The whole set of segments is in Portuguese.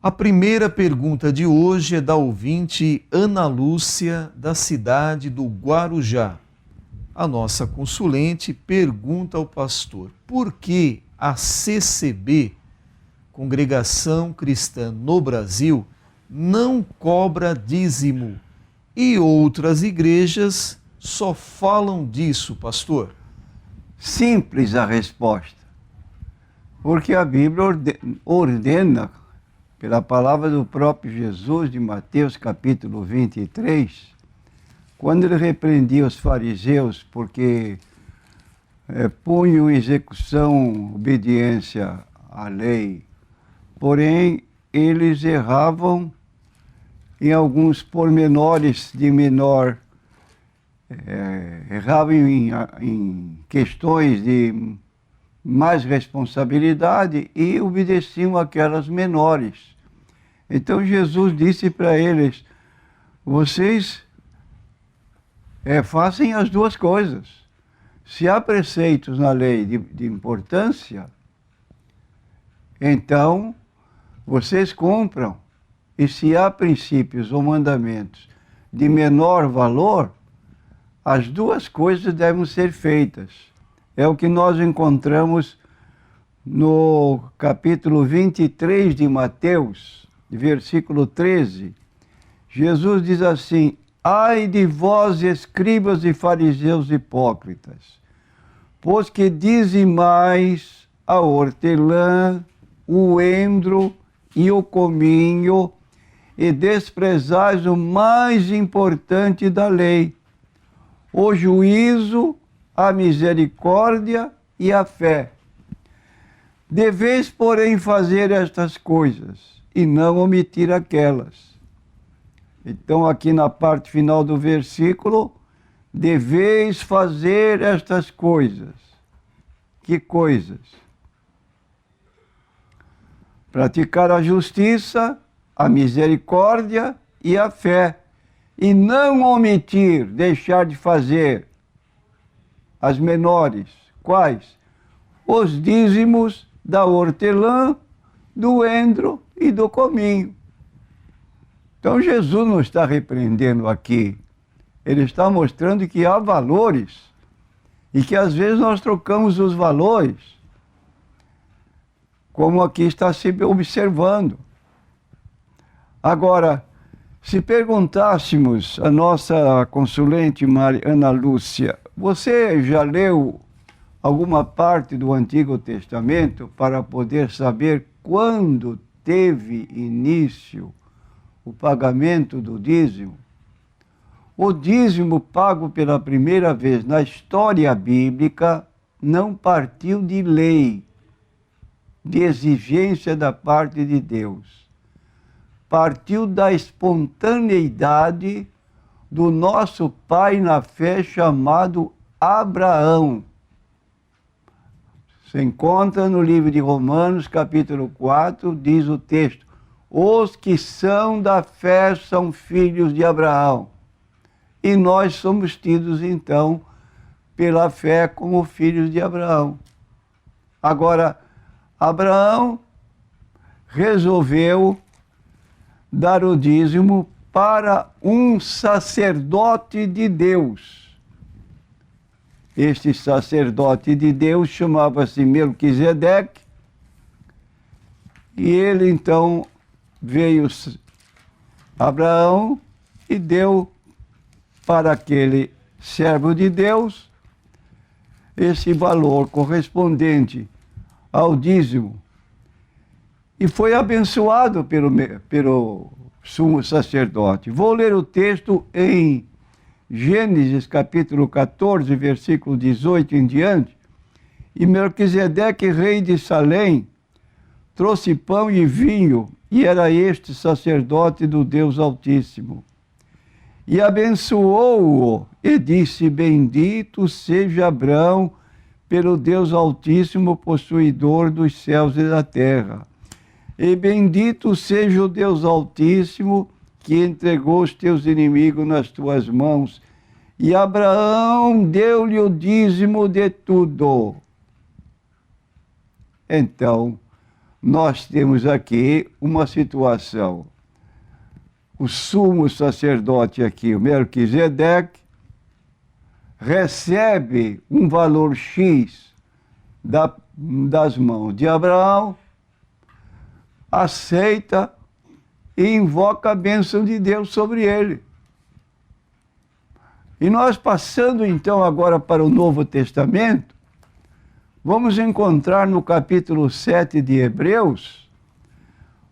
A primeira pergunta de hoje é da ouvinte Ana Lúcia, da cidade do Guarujá. A nossa consulente pergunta ao pastor: por que a CCB, Congregação Cristã no Brasil, não cobra dízimo e outras igrejas só falam disso, pastor? Simples a resposta. Porque a Bíblia ordena, pela palavra do próprio Jesus, de Mateus capítulo 23, quando ele repreendia os fariseus porque punham em execução obediência à lei, porém eles erravam em alguns pormenores de menor, erravam em questões de mais responsabilidade e obedeciam aquelas menores. Então Jesus disse para eles: vocês façam as duas coisas. Se há preceitos na lei de importância, então vocês cumpram. E se há princípios ou mandamentos de menor valor, as duas coisas devem ser feitas. É o que nós encontramos no capítulo 23 de Mateus, versículo 13. Jesus diz assim: ai de vós, escribas e fariseus hipócritas, pois que dizimais a hortelã, o endro e o cominho, e desprezais o mais importante da lei, o juízo, a misericórdia e a fé. Deveis, porém, fazer estas coisas, e não omitir aquelas. Então, aqui na parte final do versículo, deveis fazer estas coisas. Que coisas? Praticar a justiça, a misericórdia e a fé, e não omitir, deixar de fazer as menores. Quais? Os dízimos da hortelã, do endro e do cominho. Então Jesus não está repreendendo aqui, ele está mostrando que há valores e que às vezes nós trocamos os valores, como aqui está se observando. Agora, se perguntássemos à nossa consulente Ana Lúcia: você já leu alguma parte do Antigo Testamento para poder saber quando teve início o pagamento do dízimo? O dízimo pago pela primeira vez na história bíblica não partiu de lei, de exigência da parte de Deus. Partiu da espontaneidade do nosso pai na fé chamado Abraão. Se encontra no livro de Romanos, capítulo 4, diz o texto: os que são da fé são filhos de Abraão. E nós somos tidos, então, pela fé como filhos de Abraão. Agora, Abraão resolveu dar o dízimo para um sacerdote de Deus. Este sacerdote de Deus chamava-se Melquisedeque, e ele então veio Abraão e deu para aquele servo de Deus esse valor correspondente ao dízimo. E foi abençoado pelo sumo sacerdote. Vou ler o texto em Gênesis capítulo 14, versículo 18 em diante. E Melquisedeque, rei de Salém, trouxe pão e vinho, e era este sacerdote do Deus Altíssimo. E abençoou-o, e disse: bendito seja Abraão pelo Deus Altíssimo, possuidor dos céus e da terra. E bendito seja o Deus Altíssimo, que entregou os teus inimigos nas tuas mãos. E Abraão deu-lhe o dízimo de tudo. Então, nós temos aqui uma situação. O sumo sacerdote aqui, o Melquisedeque, recebe um valor X das mãos de Abraão, aceita e invoca a bênção de Deus sobre ele. E nós passando então agora para o Novo Testamento, vamos encontrar no capítulo 7 de Hebreus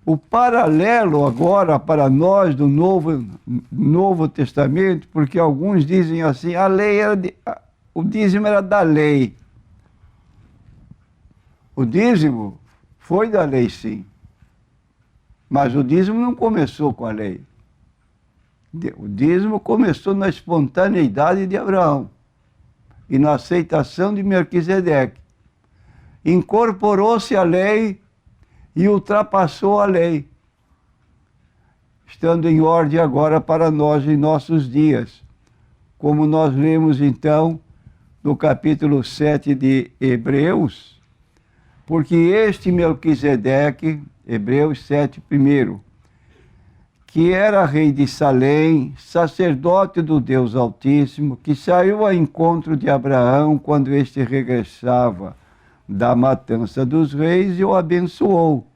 o paralelo agora para nós do Novo Testamento, porque alguns dizem assim, a lei era o dízimo era da lei. O dízimo foi da lei, sim. Mas o dízimo não começou com a lei. O dízimo começou na espontaneidade de Abraão e na aceitação de Melquisedeque. Incorporou-se a lei e ultrapassou a lei, estando em ordem agora para nós em nossos dias, como nós lemos então no capítulo 7 de Hebreus, porque este Melquisedeque, Hebreus 7, primeiro, que era rei de Salém, sacerdote do Deus Altíssimo, que saiu ao encontro de Abraão quando este regressava da matança dos reis e o abençoou.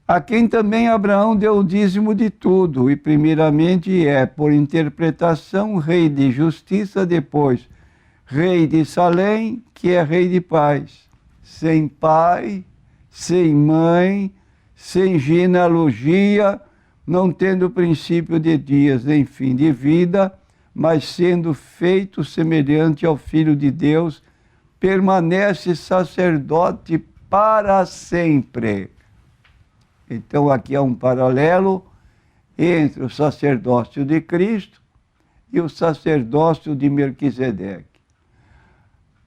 A quem também Abraão deu o dízimo de tudo, e primeiramente por interpretação, rei de justiça, depois rei de Salém, que é rei de paz, sem pai, sem mãe, sem genealogia, não tendo princípio de dias nem fim de vida, mas sendo feito semelhante ao Filho de Deus, permanece sacerdote para sempre. Então aqui há um paralelo entre o sacerdócio de Cristo e o sacerdócio de Melquisedeque.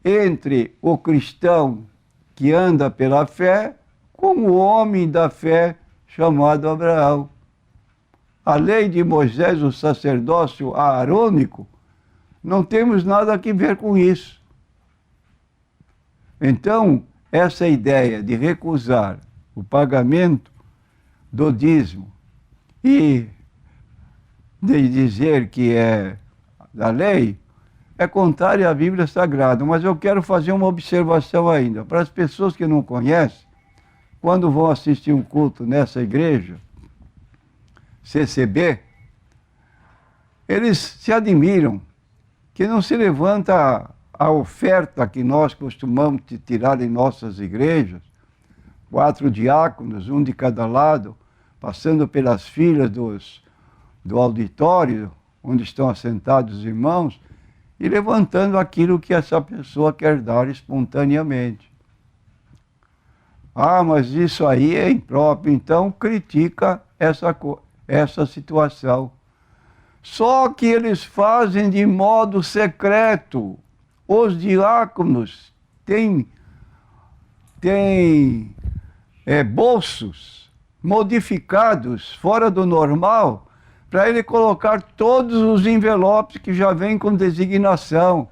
Entre o cristão que anda pela fé com o homem da fé chamado Abraão. A lei de Moisés, o sacerdócio aarônico, não temos nada a ver com isso. Então, essa ideia de recusar o pagamento do dízimo e de dizer que é da lei, é contrária à Bíblia Sagrada. Mas eu quero fazer uma observação ainda. Para as pessoas que não conhecem, quando vão assistir um culto nessa igreja, CCB, eles se admiram que não se levanta a oferta que nós costumamos tirar em nossas igrejas, 4 diáconos, um de cada lado, passando pelas filas do auditório, onde estão assentados os irmãos, e levantando aquilo que essa pessoa quer dar espontaneamente. Ah, mas isso aí é impróprio, então critica essa situação. Só que eles fazem de modo secreto. Os diáconos têm bolsos modificados fora do normal para ele colocar todos os envelopes que já vêm com designação.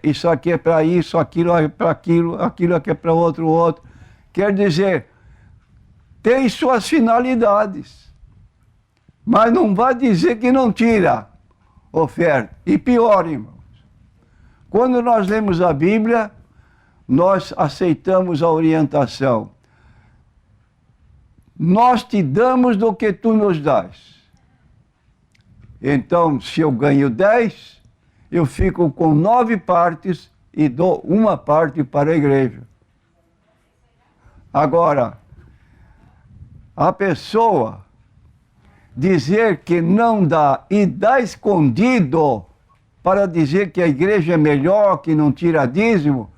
Isso aqui é para isso, aquilo é para aquilo, aquilo aqui é para outro. Quer dizer, tem suas finalidades. Mas não vai dizer que não tira oferta. E pior, irmãos, quando nós lemos a Bíblia, nós aceitamos a orientação. Nós te damos do que tu nos dás. Então, se eu ganho 10, eu fico com 9 partes e dou uma parte para a igreja. Agora, a pessoa dizer que não dá e dá escondido para dizer que a igreja é melhor, que não tira dízimo,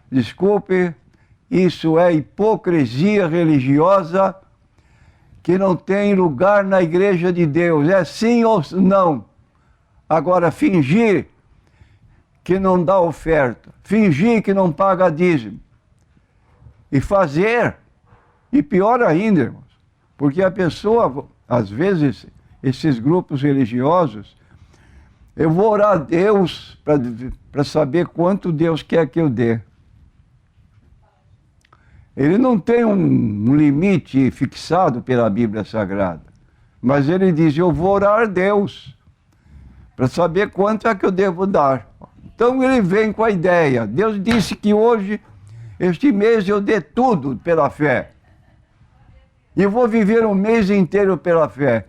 desculpe, isso é hipocrisia religiosa que não tem lugar na igreja de Deus. É sim ou não. Agora, fingir que não dá oferta, fingir que não paga dízimo, e fazer, e pior ainda, irmãos, porque a pessoa, às vezes, esses grupos religiosos, eu vou orar a Deus para saber quanto Deus quer que eu dê. Ele não tem um limite fixado pela Bíblia Sagrada, mas ele diz, eu vou orar a Deus para saber quanto é que eu devo dar. Então ele vem com a ideia, Deus disse que hoje, este mês, eu dê tudo pela fé. E eu vou viver um mês inteiro pela fé.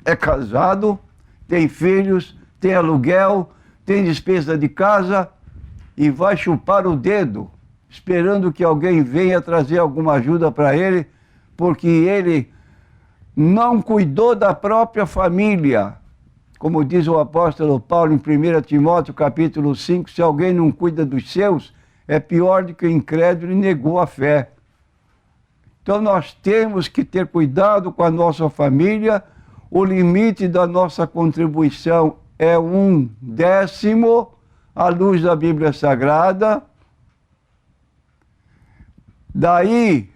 É casado, tem filhos, tem aluguel, tem despesa de casa e vai chupar o dedo, esperando que alguém venha trazer alguma ajuda para ele, porque ele não cuidou da própria família. Como diz o apóstolo Paulo em 1 Timóteo capítulo 5, se alguém não cuida dos seus, é pior do que o incrédulo e negou a fé. Então nós temos que ter cuidado com a nossa família. O limite da nossa contribuição é 1/10 à luz da Bíblia Sagrada. Daí,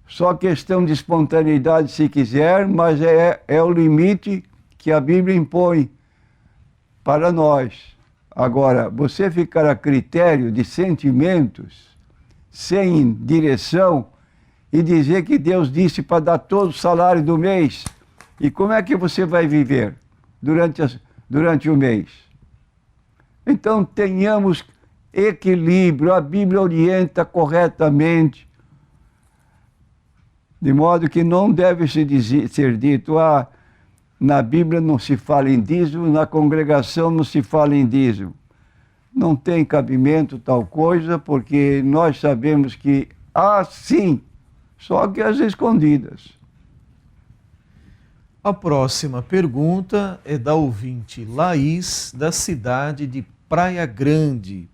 só questão de espontaneidade se quiser, mas é o limite que a Bíblia impõe para nós. Agora, você ficar a critério de sentimentos, sem direção, e dizer que Deus disse para dar todo o salário do mês, e como é que você vai viver durante o mês? Então, tenhamos equilíbrio, a Bíblia orienta corretamente, de modo que não deve ser dito, na Bíblia não se fala em dízimo, na congregação não se fala em dízimo. Não tem cabimento tal coisa, porque nós sabemos que há sim, só que às escondidas. A próxima pergunta é da ouvinte Laís, da cidade de Praia Grande.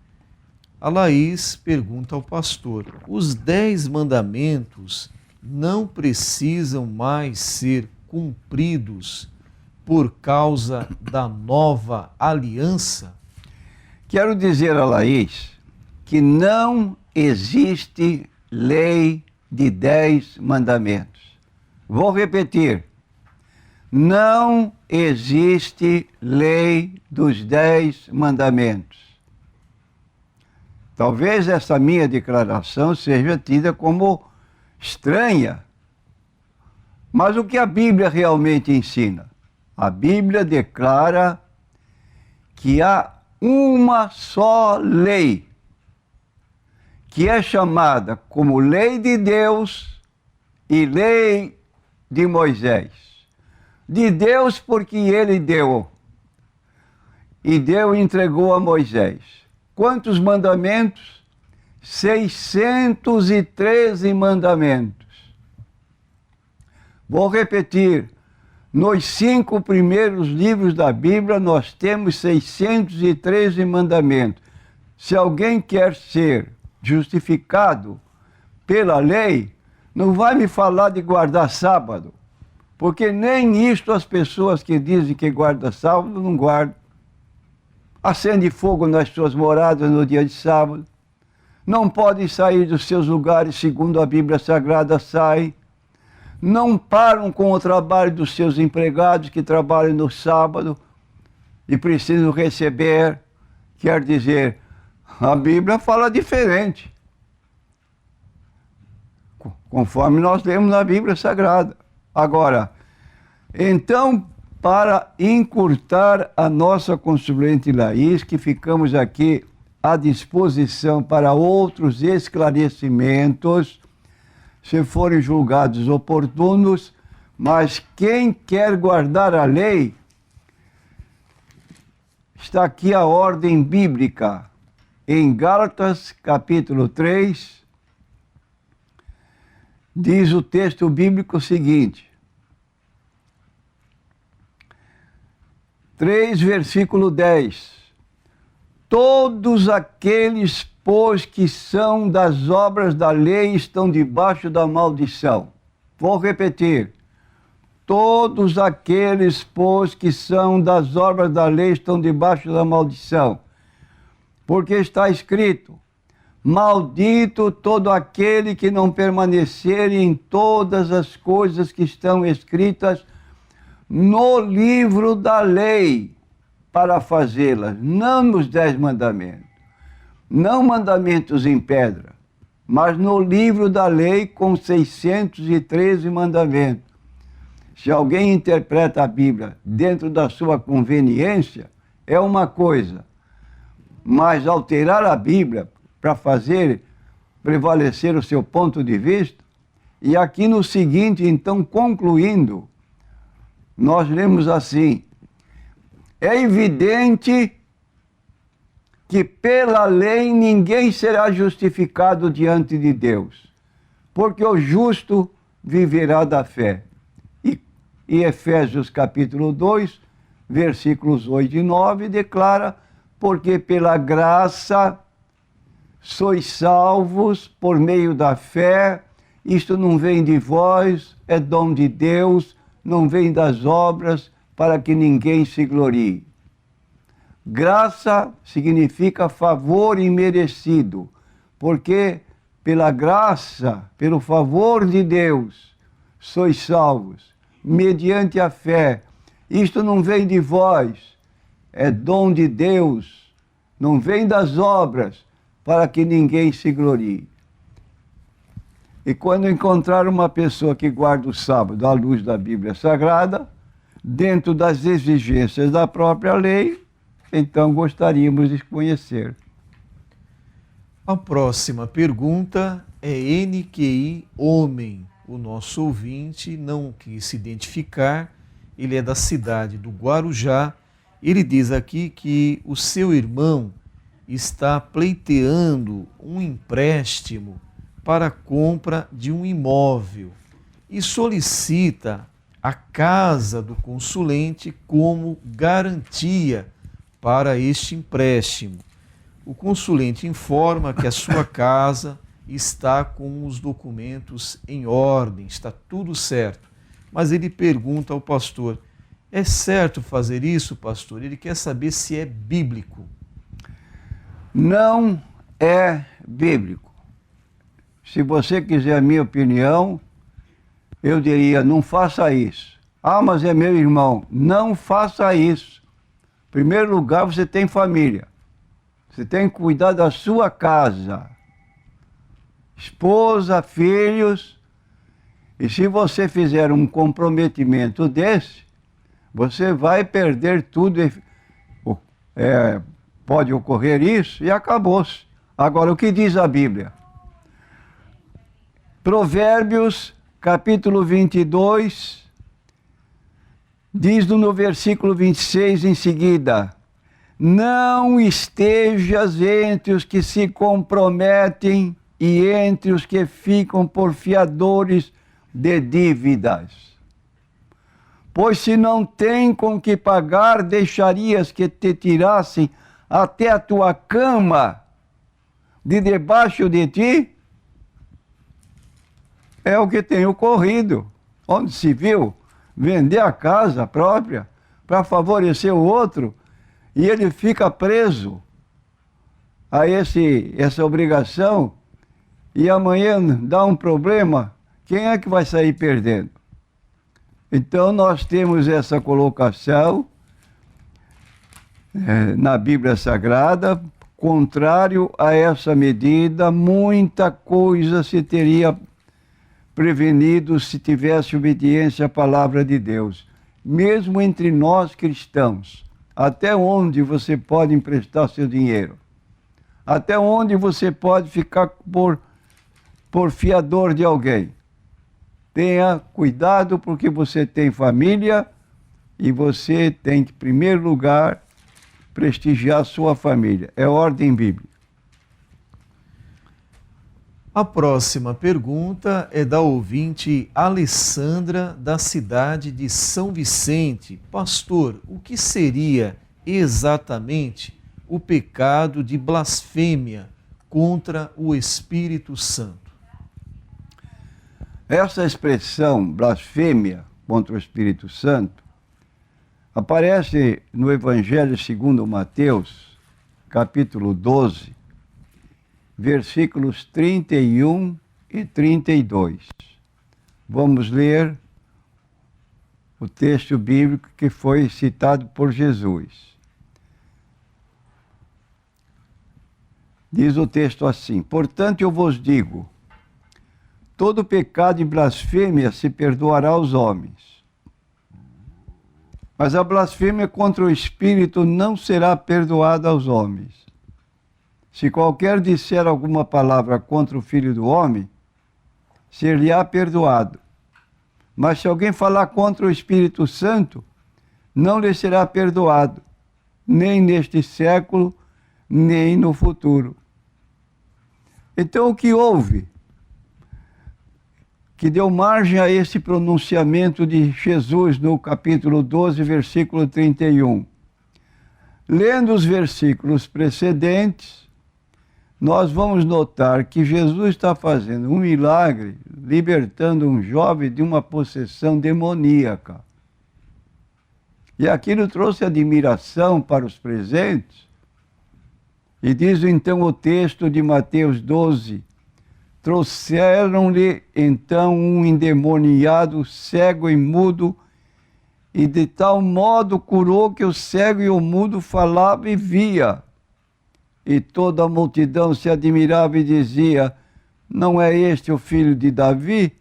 A Laís pergunta ao pastor: os 10 mandamentos não precisam mais ser cumpridos por causa da nova aliança? Quero dizer a Laís que não existe lei de 10 mandamentos. Vou repetir. Não existe lei dos 10 mandamentos. Talvez essa minha declaração seja tida como estranha. Mas o que a Bíblia realmente ensina? A Bíblia declara que há uma só lei, que é chamada como lei de Deus e lei de Moisés. De Deus porque ele deu, e deu e entregou a Moisés. Quantos mandamentos? 613 mandamentos. Vou repetir, nos 5 primeiros livros da Bíblia nós temos 613 mandamentos. Se alguém quer ser justificado pela lei, não vai me falar de guardar sábado, porque nem isto as pessoas que dizem que guardam sábado não guardam. Acende fogo nas suas moradas no dia de sábado. Não podem sair dos seus lugares segundo a Bíblia Sagrada saem. Não param com o trabalho dos seus empregados que trabalham no sábado e precisam receber. Quer dizer, a Bíblia fala diferente, conforme nós lemos na Bíblia Sagrada. Agora, então, para encurtar a nossa consulente Laís, que ficamos aqui à disposição para outros esclarecimentos, se forem julgados oportunos, mas quem quer guardar a lei, está aqui a ordem bíblica, em Gálatas capítulo 3, diz o texto bíblico seguinte, 3, versículo 10. Todos aqueles, pois, que são das obras da lei estão debaixo da maldição. Vou repetir. Todos aqueles, pois, que são das obras da lei estão debaixo da maldição. Porque está escrito, maldito todo aquele que não permanecer em todas as coisas que estão escritas no livro da lei, para fazê-las, não nos 10 mandamentos, não mandamentos em pedra, mas no livro da lei com 613 mandamentos. Se alguém interpreta a Bíblia dentro da sua conveniência, é uma coisa. Mas alterar a Bíblia para fazer prevalecer o seu ponto de vista, e aqui no seguinte, então, concluindo, nós lemos assim: é evidente que pela lei ninguém será justificado diante de Deus, porque o justo viverá da fé. E Efésios capítulo 2, versículos 8 e 9, declara: porque pela graça sois salvos por meio da fé, isto não vem de vós, é dom de Deus, não vem das obras, para que ninguém se glorie. Graça significa favor imerecido, porque pela graça, pelo favor de Deus, sois salvos, mediante a fé. Isto não vem de vós, é dom de Deus, não vem das obras, para que ninguém se glorie. E quando encontrar uma pessoa que guarda o sábado à luz da Bíblia Sagrada, dentro das exigências da própria lei, então gostaríamos de conhecer. A próxima pergunta é NQI Homem. O nosso ouvinte não quis se identificar, ele é da cidade do Guarujá. Ele diz aqui que o seu irmão está pleiteando um empréstimo para a compra de um imóvel e solicita a casa do consulente como garantia para este empréstimo. O consulente informa que a sua casa está com os documentos em ordem, está tudo certo. Mas ele pergunta ao pastor: é certo fazer isso, pastor? Ele quer saber se é bíblico. Não é bíblico. Se você quiser a minha opinião, eu diria: não faça isso. Ah, mas é meu irmão. Não faça isso. Em primeiro lugar, você tem família. Você tem que cuidar da sua casa. Esposa, filhos. E se você fizer um comprometimento desse, você vai perder tudo. Pode ocorrer isso e acabou-se. Agora, o que diz a Bíblia? Provérbios, capítulo 22, diz no versículo 26 em seguida: não estejas entre os que se comprometem e entre os que ficam por fiadores de dívidas. Pois se não tem com que pagar, deixarias que te tirassem até a tua cama de debaixo de ti? É o que tem ocorrido, onde se viu vender a casa própria para favorecer o outro, e ele fica preso a essa obrigação, e amanhã dá um problema, quem é que vai sair perdendo? Então nós temos essa colocação na Bíblia Sagrada, contrário a essa medida, muita coisa se teria prevenido se tivesse obediência à palavra de Deus. Mesmo entre nós cristãos, até onde você pode emprestar seu dinheiro? Até onde você pode ficar por fiador de alguém? Tenha cuidado, porque você tem família e você tem que, em primeiro lugar, prestigiar a sua família. É ordem bíblica. A próxima pergunta é da ouvinte Alessandra, da cidade de São Vicente. Pastor, o que seria exatamente o pecado de blasfêmia contra o Espírito Santo? Essa expressão, blasfêmia contra o Espírito Santo, aparece no Evangelho segundo Mateus, capítulo 12, versículos 31 e 32. Vamos ler o texto bíblico que foi citado por Jesus. Diz o texto assim: portanto eu vos digo, todo pecado e blasfêmia se perdoará aos homens, mas a blasfêmia contra o Espírito não será perdoada aos homens. Se qualquer disser alguma palavra contra o Filho do Homem, ser-lhe-á perdoado. Mas se alguém falar contra o Espírito Santo, não lhe será perdoado, nem neste século, nem no futuro. Então, o que houve que deu margem a esse pronunciamento de Jesus no capítulo 12, versículo 31? Lendo os versículos precedentes, nós vamos notar que Jesus está fazendo um milagre, libertando um jovem de uma possessão demoníaca. E aquilo trouxe admiração para os presentes. E diz então o texto de Mateus 12, trouxeram-lhe então um endemoniado, cego e mudo, e de tal modo curou que o cego e o mudo falava e via. E toda a multidão se admirava e dizia, não é este o filho de Davi?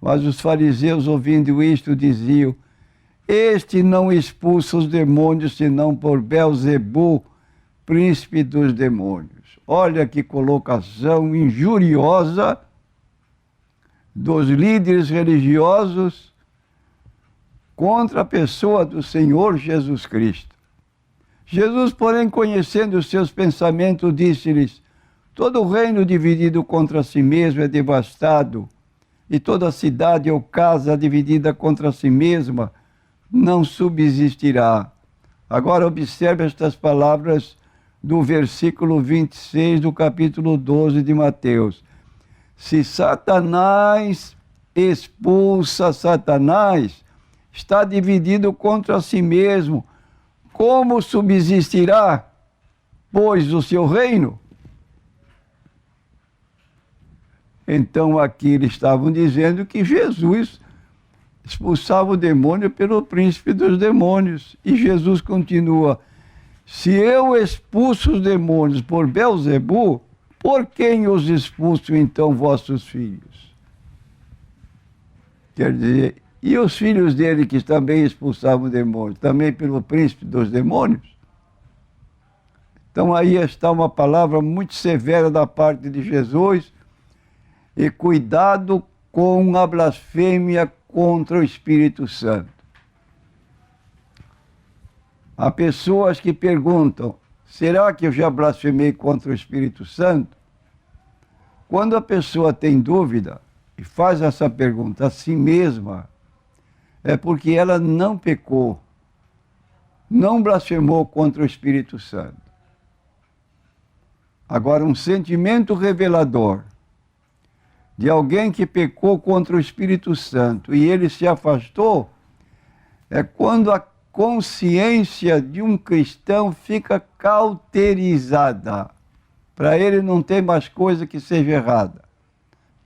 Mas os fariseus, ouvindo isto, diziam, este não expulsa os demônios, senão por Belzebu, príncipe dos demônios. Olha que colocação injuriosa dos líderes religiosos contra a pessoa do Senhor Jesus Cristo. Jesus, porém, conhecendo os seus pensamentos, disse-lhes, todo reino dividido contra si mesmo é devastado, e toda cidade ou casa dividida contra si mesma não subsistirá. Agora observe estas palavras do versículo 26 do capítulo 12 de Mateus. Se Satanás expulsa Satanás, está dividido contra si mesmo, como subsistirá, pois, o seu reino? Então aqui eles estavam dizendo que Jesus expulsava o demônio pelo príncipe dos demônios. E Jesus continua, se eu expulso os demônios por Belzebu, por quem os expulso então vossos filhos? Quer dizer, e os filhos dele que também expulsavam demônios, também pelo príncipe dos demônios? Então aí está uma palavra muito severa da parte de Jesus, e cuidado com a blasfêmia contra o Espírito Santo. Há pessoas que perguntam, será que eu já blasfemei contra o Espírito Santo? Quando a pessoa tem dúvida e faz essa pergunta a si mesma, é porque ela não pecou, não blasfemou contra o Espírito Santo. Agora, um sentimento revelador de alguém que pecou contra o Espírito Santo e ele se afastou, é quando a consciência de um cristão fica cauterizada. Para ele não tem mais coisa que seja errada.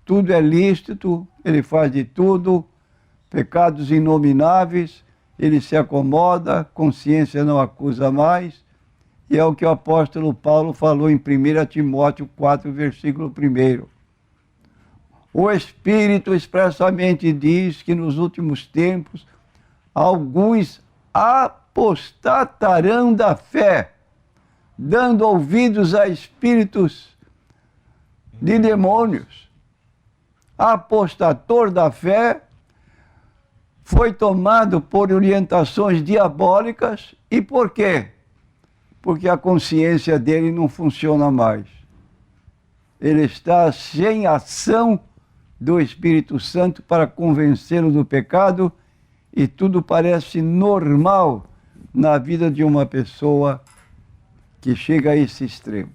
Tudo é lícito, ele faz de tudo, pecados inomináveis, ele se acomoda, consciência não acusa mais, e é o que o apóstolo Paulo falou em 1 Timóteo 4, versículo 1. O Espírito expressamente diz que nos últimos tempos alguns apostatarão da fé, dando ouvidos a espíritos de demônios. Apostator da fé foi tomado por orientações diabólicas. E por quê? Porque a consciência dele não funciona mais. Ele está sem ação do Espírito Santo para convencê-lo do pecado e tudo parece normal na vida de uma pessoa que chega a esse extremo.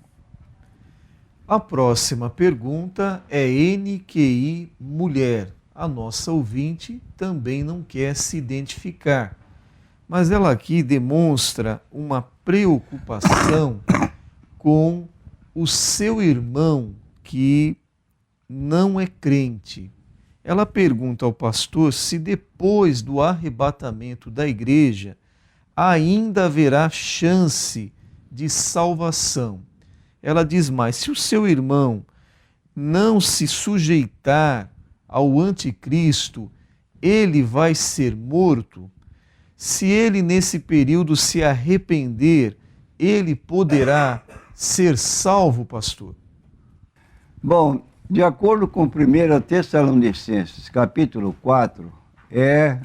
A próxima pergunta é NQI Mulher. A nossa ouvinte também não quer se identificar, mas ela aqui demonstra uma preocupação com o seu irmão que não é crente. Ela pergunta ao pastor se depois do arrebatamento da igreja ainda haverá chance de salvação. ela diz mais: se o seu irmão não se sujeitar ao anticristo, ele vai ser morto. Se ele nesse período se arrepender, ele poderá ser salvo, pastor? Bom, de acordo com 1 Tessalonicenses, capítulo 4, é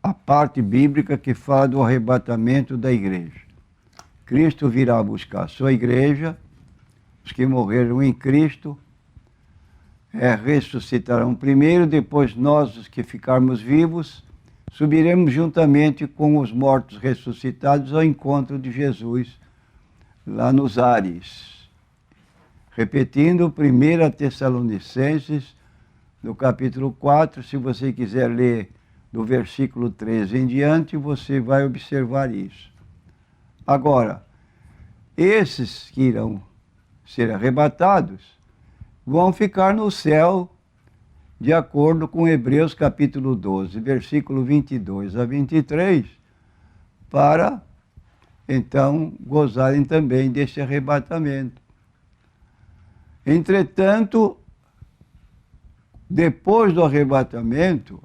a parte bíblica que fala do arrebatamento da igreja. Cristo virá buscar a sua igreja, os que morreram em Cristo ressuscitarão primeiro, depois nós, os que ficarmos vivos, subiremos juntamente com os mortos ressuscitados ao encontro de Jesus lá nos ares. Repetindo, 1 Tessalonicenses, no capítulo 4, se você quiser ler do versículo 13 em diante, você vai observar isso. Agora, esses que irão ser arrebatados vão ficar no céu, de acordo com Hebreus capítulo 12, versículo 22 a 23, para então gozarem também deste arrebatamento. Entretanto, depois do arrebatamento,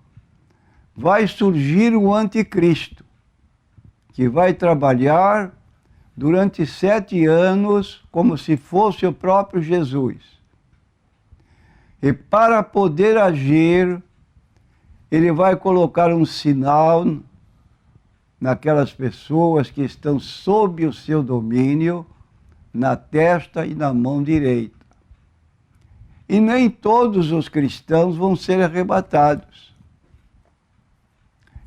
vai surgir o anticristo, que vai trabalhar durante 7 anos como se fosse o próprio Jesus. E para poder agir, ele vai colocar um sinal naquelas pessoas que estão sob o seu domínio, na testa e na mão direita. E nem todos os cristãos vão ser arrebatados.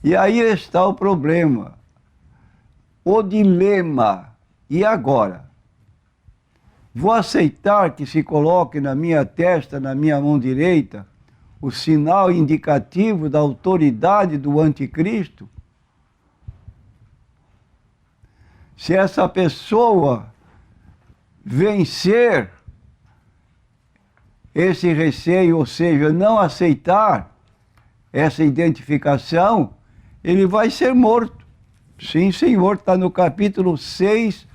E aí está o problema, o dilema. E agora? Vou aceitar que se coloque na minha testa, na minha mão direita, o sinal indicativo da autoridade do anticristo? Se essa pessoa vencer esse receio, ou seja, não aceitar essa identificação, ele vai ser morto. Sim, senhor, está no capítulo 6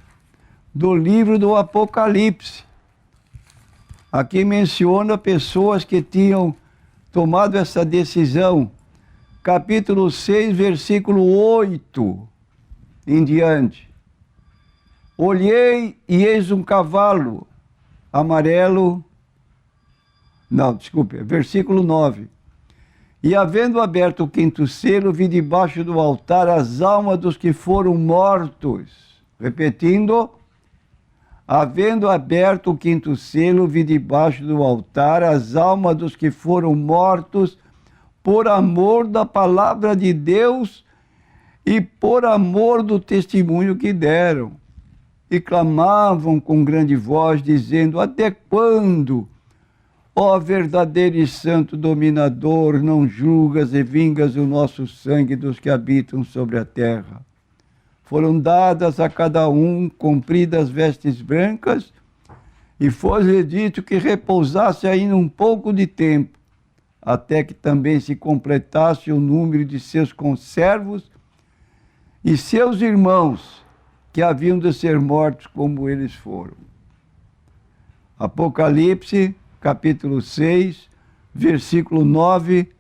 do livro do Apocalipse. Aqui menciona pessoas que tinham tomado essa decisão. Capítulo 6, versículo 8 em diante. Olhei e eis um cavalo amarelo. Não, desculpe, versículo 9. E havendo aberto o 5º selo, vi debaixo do altar as almas dos que foram mortos. Repetindo, havendo aberto o 5º selo, vi debaixo do altar as almas dos que foram mortos por amor da palavra de Deus e por amor do testemunho que deram. E clamavam com grande voz, dizendo: até quando, ó verdadeiro e santo dominador, não julgas e vingas o nosso sangue dos que habitam sobre a terra? Foram dadas a cada um compridas vestes brancas, e foi-lhe dito que repousasse ainda um pouco de tempo, até que também se completasse o número de seus conservos e seus irmãos, que haviam de ser mortos como eles foram. Apocalipse, capítulo 6, versículo 9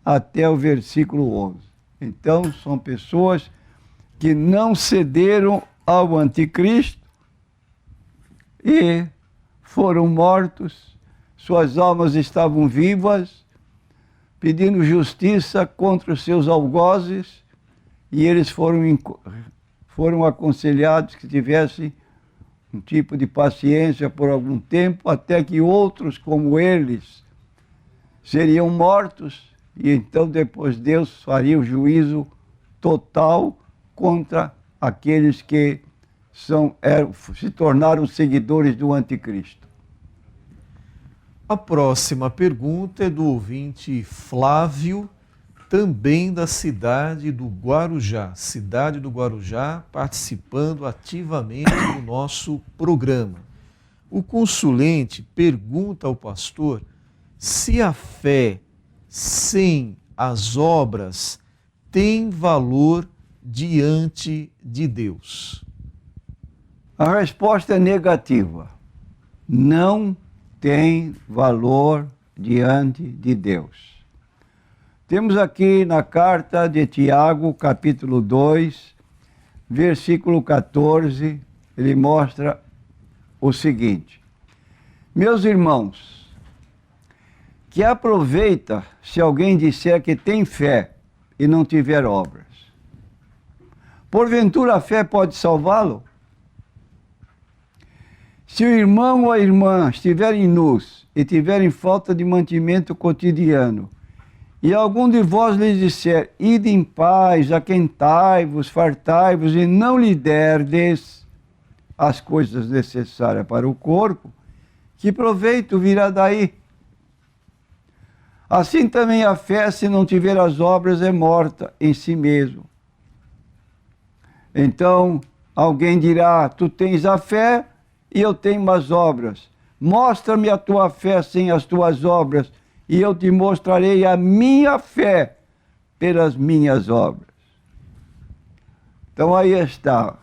até o versículo 11. Então, são pessoas que não cederam ao anticristo e foram mortos, suas almas estavam vivas, pedindo justiça contra os seus algozes, e eles foram aconselhados que tivessem um tipo de paciência por algum tempo, até que outros como eles seriam mortos, e então depois Deus faria o juízo total contra aqueles que se tornaram seguidores do anticristo. A próxima pergunta é do ouvinte Flávio, também da cidade do Guarujá. Cidade do Guarujá, participando ativamente do nosso programa. O consulente pergunta ao pastor se a fé sem as obras tem valor diante de Deus. A resposta é negativa. não tem valor diante de Deus. Temos aqui na carta de Tiago, capítulo 2, versículo 14, ele mostra o seguinte: meus irmãos, que aproveita se alguém disser que tem fé e não tiver obras? Porventura a fé pode salvá-lo? Se o irmão ou a irmã estiverem nus e tiverem falta de mantimento cotidiano, e algum de vós lhes disser, ide em paz, aquentai-vos, fartai-vos, e não lhe derdes as coisas necessárias para o corpo, que proveito virá daí? Assim também a fé, se não tiver as obras, é morta em si mesmo. Então, alguém dirá, tu tens a fé e eu tenho as obras. Mostra-me a tua fé sem as tuas obras, e eu te mostrarei a minha fé pelas minhas obras. Então aí está.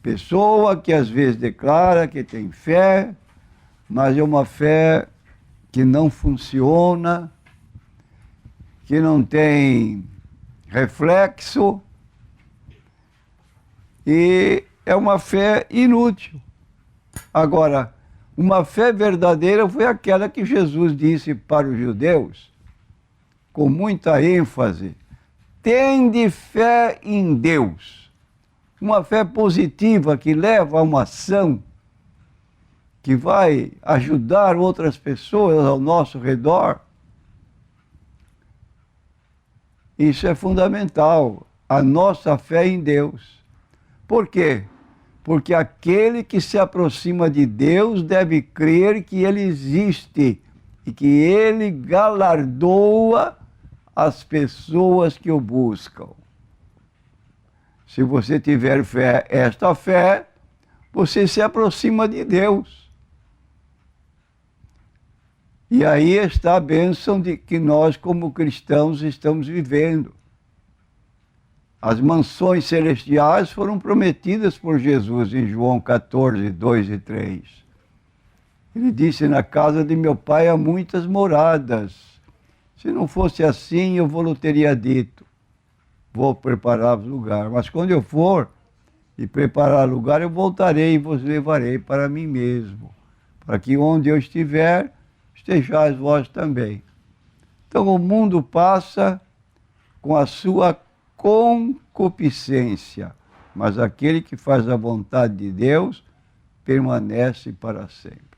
Pessoa que às vezes declara que tem fé, mas é uma fé que não funciona, que não tem reflexo, e é uma fé inútil. Agora, uma fé verdadeira foi aquela que Jesus disse para os judeus, com muita ênfase: tende fé em Deus. Uma fé positiva que leva a uma ação que vai ajudar outras pessoas ao nosso redor. Isso é fundamental, a nossa fé em Deus. Por quê? Porque aquele que se aproxima de Deus deve crer que Ele existe e que Ele galardoa as pessoas que o buscam. Se você tiver fé, esta fé, você se aproxima de Deus. E aí está a bênção de que nós, como cristãos, estamos vivendo. As mansões celestiais foram prometidas por Jesus em João 14, 2 e 3. Ele disse, na casa de meu pai há muitas moradas. Se não fosse assim, eu vou-lhe teria dito, vou preparar lugar. Mas quando eu for e preparar lugar, eu voltarei e vos levarei para mim mesmo, para que onde eu estiver, estejais vós também. Então o mundo passa com a sua concupiscência, mas aquele que faz a vontade de Deus permanece para sempre.